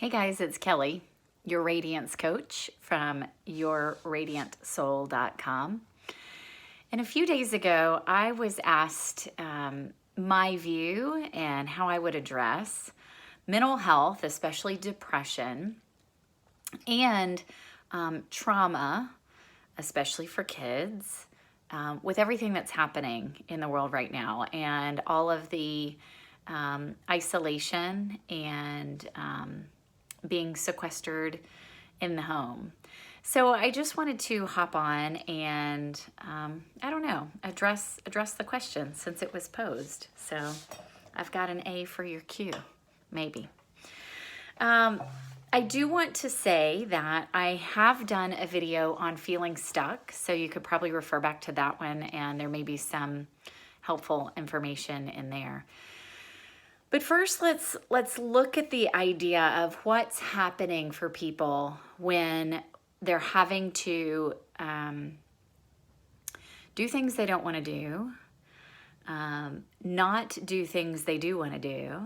Hey guys, it's Kelly, your radiance coach from yourradiantsoul.com. And a few days ago, I was asked my view and how I would address mental health, especially depression, and trauma, especially for kids, with everything that's happening in the world right now and all of the isolation and being sequestered in the home. So I just wanted to hop on and I don't know, address the question since it was posed. So I've got an A for your Q, maybe. I do want to say that I have done a video on feeling stuck, so you could probably refer back to that one, and there may be some helpful information in there. But first, let's look at the idea of what's happening for people when they're having to do things they don't want to do, not do things they do want to do.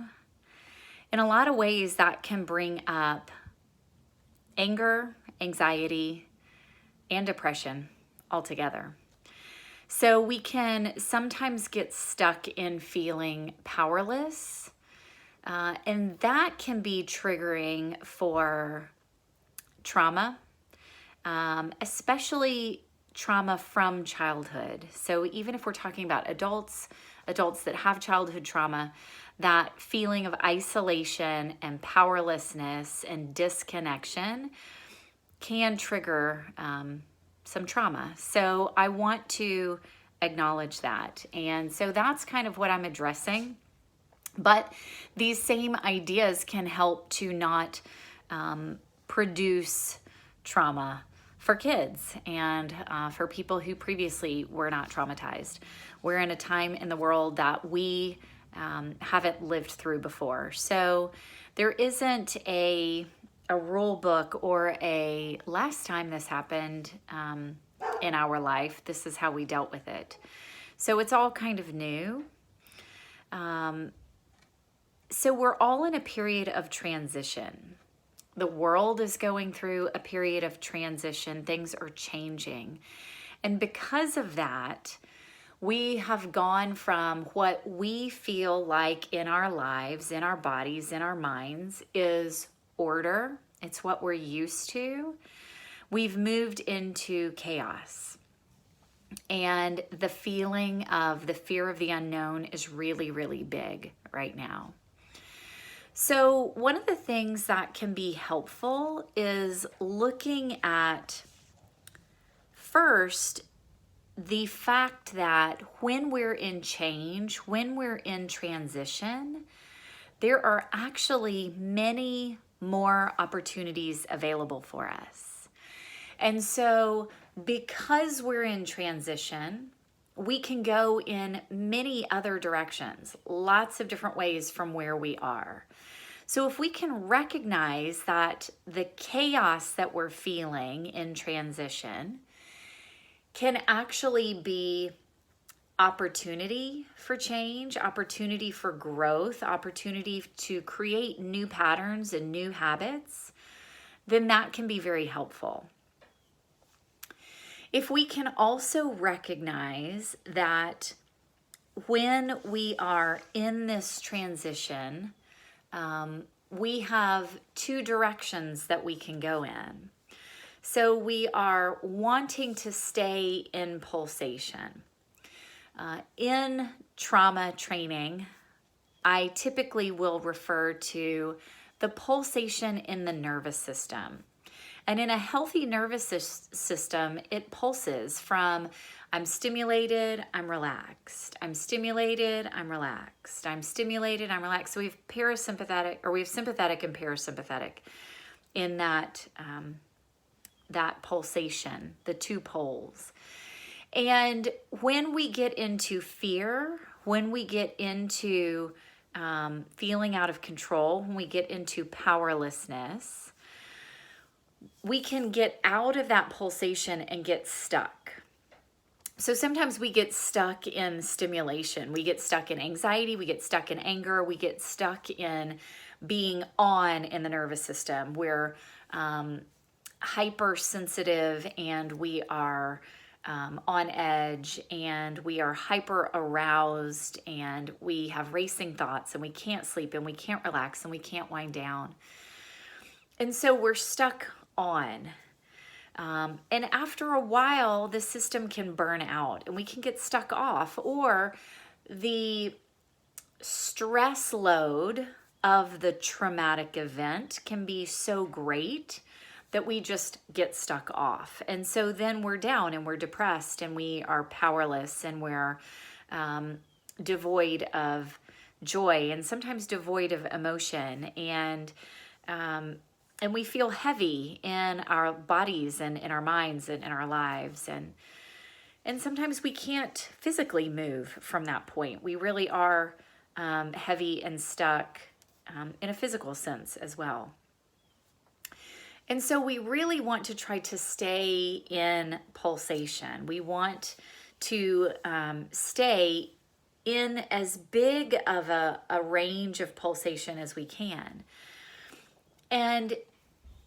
In a lot of ways, that can bring up anger, anxiety, and depression altogether. So we can sometimes get stuck in feeling powerless. And that can be triggering for trauma, especially trauma from childhood. So even if we're talking about adults that have childhood trauma, that feeling of isolation and powerlessness and disconnection can trigger some trauma. So I want to acknowledge that. And so that's kind of what I'm addressing. But these same ideas can help to not produce trauma for kids and for people who previously were not traumatized. We're in a time in the world that we haven't lived through before. So there isn't a rule book or a last time this happened in our life, this is how we dealt with it. So it's all kind of new. So we're all in a period of transition. The world is going through a period of transition. Things are changing. And because of that, we have gone from what we feel like in our lives, in our bodies, in our minds is order. It's what we're used to. We've moved into chaos. And the feeling of the fear of the unknown is really, really big right now. So one of the things that can be helpful is looking at first the fact that when we're in change, when we're in transition, there are actually many more opportunities available for us. And so because we're in transition, we can go in many other directions, lots of different ways from where we are. So if we can recognize that the chaos that we're feeling in transition can actually be opportunity for change, opportunity for growth, opportunity to create new patterns and new habits, then that can be very helpful. If we can also recognize that when we are in this transition, we have two directions that we can go in. So we are wanting to stay in pulsation. In trauma training, I typically will refer to the pulsation in the nervous system. And in a healthy nervous system, it pulses from I'm stimulated, I'm relaxed. I'm stimulated, I'm relaxed. I'm stimulated, I'm relaxed. So we have sympathetic and parasympathetic in that that pulsation, the two poles. And when we get into fear, when we get into feeling out of control, when we get into powerlessness, we can get out of that pulsation and get stuck. So sometimes we get stuck in stimulation. We get stuck in anxiety. We get stuck in anger. We get stuck in being on in the nervous system. We're hypersensitive, and we are on edge, and we are hyper aroused, and we have racing thoughts, and we can't sleep, and we can't relax, and we can't wind down. And so we're stuck on. And after a while, the system can burn out and we can get stuck off, or the stress load of the traumatic event can be so great that we just get stuck off. And so then we're down and we're depressed and we are powerless and we're devoid of joy and sometimes devoid of emotion. And we feel heavy in our bodies and in our minds and in our lives. And sometimes we can't physically move from that point. We really are heavy and stuck in a physical sense as well. And so we really want to try to stay in pulsation. We want to stay in as big of a range of pulsation as we can. And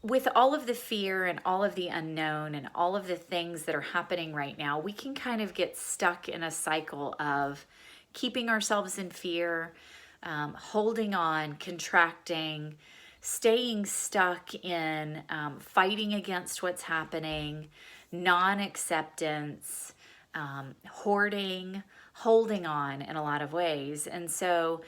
with all of the fear and all of the unknown and all of the things that are happening right now, we can kind of get stuck in a cycle of keeping ourselves in fear, holding on, contracting, staying stuck in fighting against what's happening, non-acceptance, hoarding, holding on in a lot of ways. And so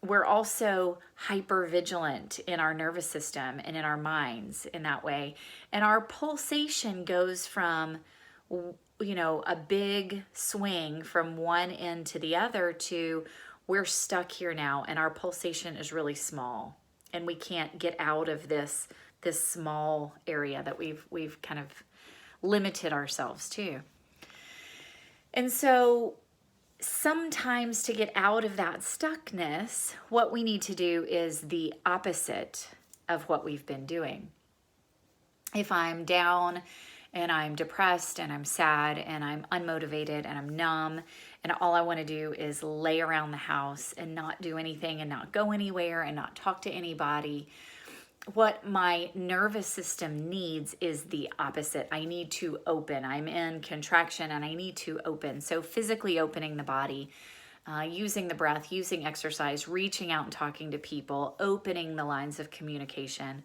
we're also hyper vigilant in our nervous system and in our minds in that way. And our pulsation goes from, a big swing from one end to the other to we're stuck here now and our pulsation is really small and we can't get out of this small area that we've kind of limited ourselves to. And so sometimes to get out of that stuckness, what we need to do is the opposite of what we've been doing. If I'm down and I'm depressed and I'm sad and I'm unmotivated and I'm numb and all I want to do is lay around the house and not do anything and not go anywhere and not talk to anybody, what my nervous system needs is the opposite. I need to open. I'm in contraction and I need to open. So physically opening the body, using the breath, using exercise, reaching out and talking to people, opening the lines of communication.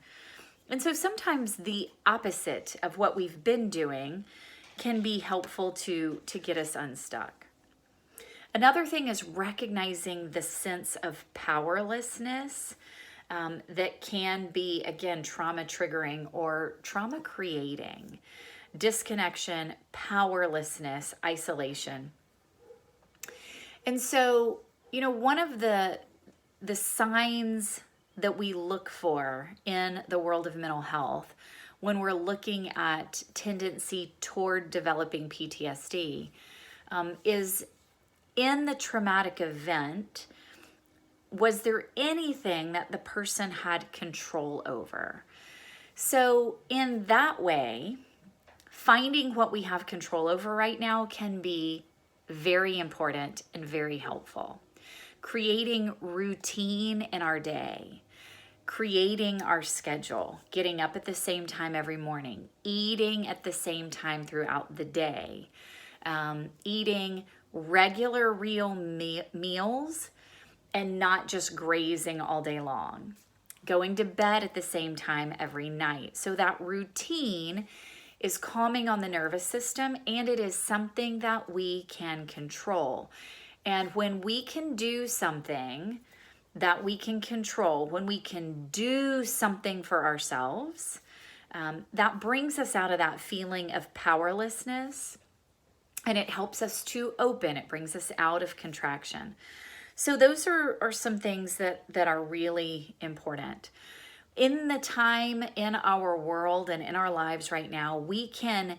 And so sometimes the opposite of what we've been doing can be helpful to get us unstuck. Another thing is recognizing the sense of powerlessness that can be, again, trauma triggering or trauma creating. Disconnection, powerlessness, isolation. And so, one of the signs that we look for in the world of mental health when we're looking at tendency toward developing PTSD is in the traumatic event, was there anything that the person had control over? So in that way, finding what we have control over right now can be very important and very helpful. Creating routine in our day, creating our schedule, getting up at the same time every morning, eating at the same time throughout the day, eating regular real meals, and not just grazing all day long. Going to bed at the same time every night. So that routine is calming on the nervous system, and it is something that we can control. And when we can do something that we can control, when we can do something for ourselves, that brings us out of that feeling of powerlessness, and it helps us to open. It brings us out of contraction. So those are some things that are really important. In the time in our world and in our lives right now, we can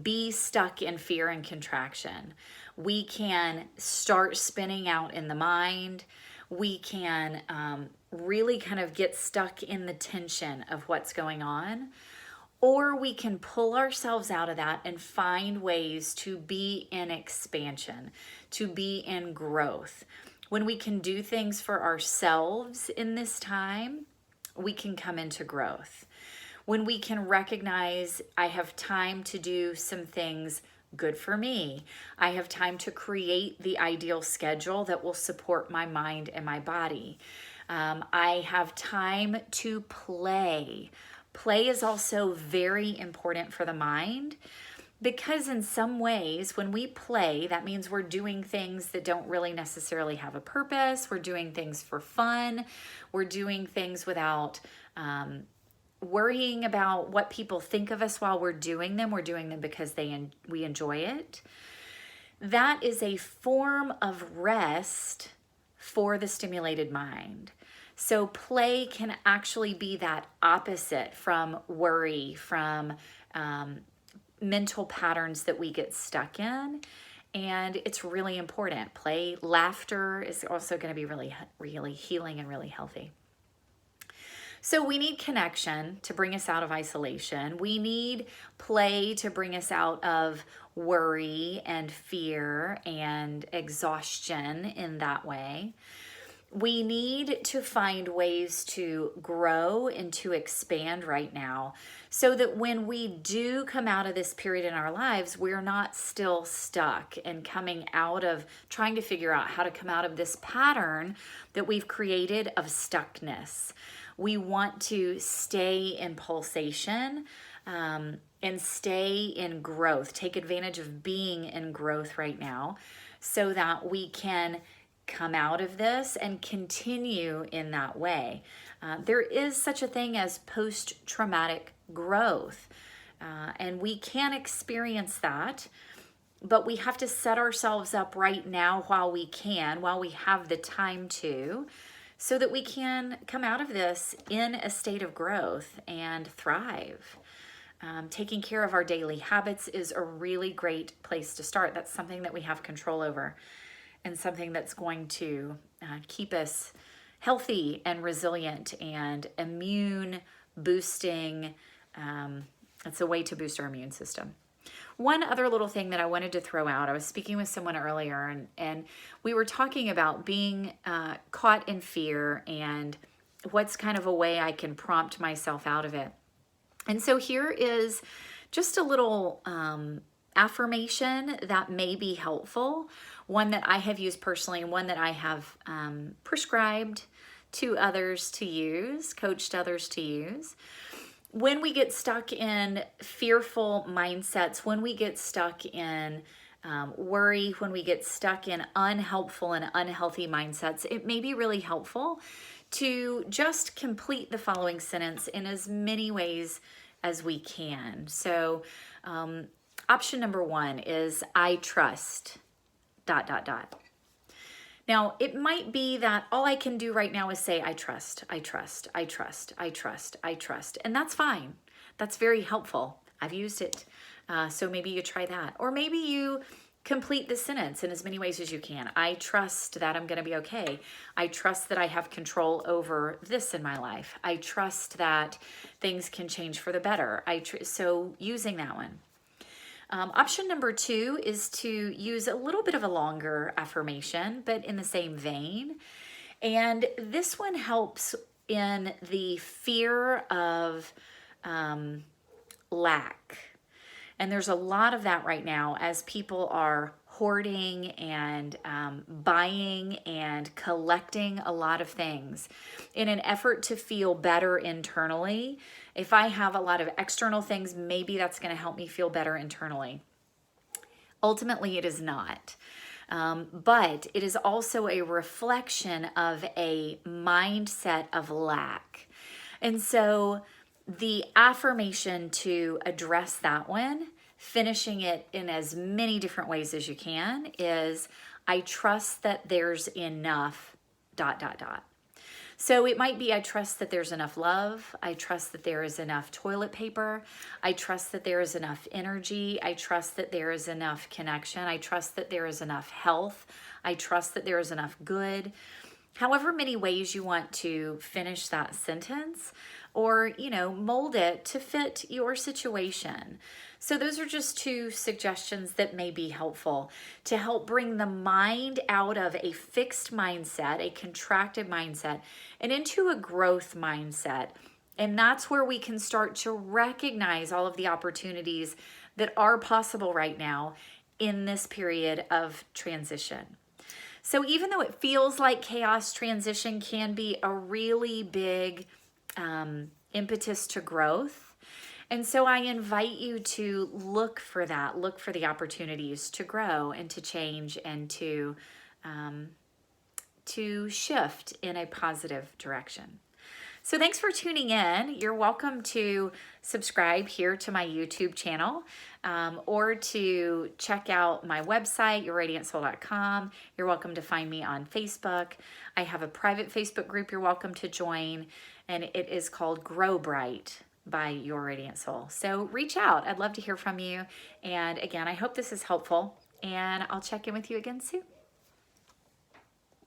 be stuck in fear and contraction. We can start spinning out in the mind. We can really kind of get stuck in the tension of what's going on. Or we can pull ourselves out of that and find ways to be in expansion, to be in growth. When we can do things for ourselves in this time, we can come into growth. When we can recognize I have time to do some things good for me. I have time to create the ideal schedule that will support my mind and my body. I have time to play. Play is also very important for the mind, because in some ways, when we play, that means we're doing things that don't really necessarily have a purpose. We're doing things for fun. We're doing things without worrying about what people think of us while we're doing them. We're doing them because we enjoy it. That is a form of rest for the stimulated mind. So play can actually be that opposite from worry, from mental patterns that we get stuck in. And it's really important. Play, laughter is also going to be really, really healing and really healthy. So we need connection to bring us out of isolation. We need play to bring us out of worry and fear and exhaustion in that way. We need to find ways to grow and to expand right now, so that when we do come out of this period in our lives, we're not still stuck and coming out of trying to figure out how to come out of this pattern that we've created of stuckness. We want to stay in pulsation and stay in growth, take advantage of being in growth right now, so that we can come out of this and continue in that way. There is such a thing as post-traumatic growth, and we can experience that, but we have to set ourselves up right now while we can, while we have the time to, so that we can come out of this in a state of growth and thrive. Taking care of our daily habits is a really great place to start. That's something that we have control over, and something that's going to keep us healthy and resilient and immune boosting. It's a way to boost our immune system. One other little thing that I wanted to throw out, I was speaking with someone earlier, and we were talking about being caught in fear and what's kind of a way I can prompt myself out of it. And so here is just a little affirmation that may be helpful, one that I have used personally and one that I have prescribed to others to use, coached others to use. When we get stuck in fearful mindsets, when we get stuck in worry, when we get stuck in unhelpful and unhealthy mindsets, it may be really helpful to just complete the following sentence in as many ways as we can. So option number one is, I trust ... Now, it might be that all I can do right now is say, I trust, I trust, I trust, I trust, I trust. And that's fine. That's very helpful. I've used it. So maybe you try that. Or maybe you complete the sentence in as many ways as you can. I trust that I'm going to be okay. I trust that I have control over this in my life. I trust that things can change for the better. So using that one. Option number two is to use a little bit of a longer affirmation, but in the same vein. And this one helps in the fear of lack. And there's a lot of that right now as people are hoarding and buying and collecting a lot of things in an effort to feel better internally. If I have a lot of external things, maybe that's going to help me feel better internally. Ultimately, it is not. But it is also a reflection of a mindset of lack. And so the affirmation to address that one, finishing it in as many different ways as you can, is, I trust that there's enough ... So it might be, I trust that there's enough love. I trust that there is enough toilet paper. I trust that there is enough energy. I trust that there is enough connection. I trust that there is enough health. I trust that there is enough good. however many ways you want to finish that sentence, or, mold it to fit your situation. So those are just two suggestions that may be helpful to help bring the mind out of a fixed mindset, a contracted mindset, and into a growth mindset. And that's where we can start to recognize all of the opportunities that are possible right now in this period of transition. So even though it feels like chaos, transition can be a really big impetus to growth. And so I invite you to look for that, look for the opportunities to grow and to change and to shift in a positive direction. So thanks for tuning in. You're welcome to subscribe here to my YouTube channel, or to check out my website, yourradiantsoul.com. You're welcome to find me on Facebook. I have a private Facebook group you're welcome to join, and it is called Grow Bright by Your Radiant Soul. So reach out. I'd love to hear from you. And again, I hope this is helpful, and I'll check in with you again soon.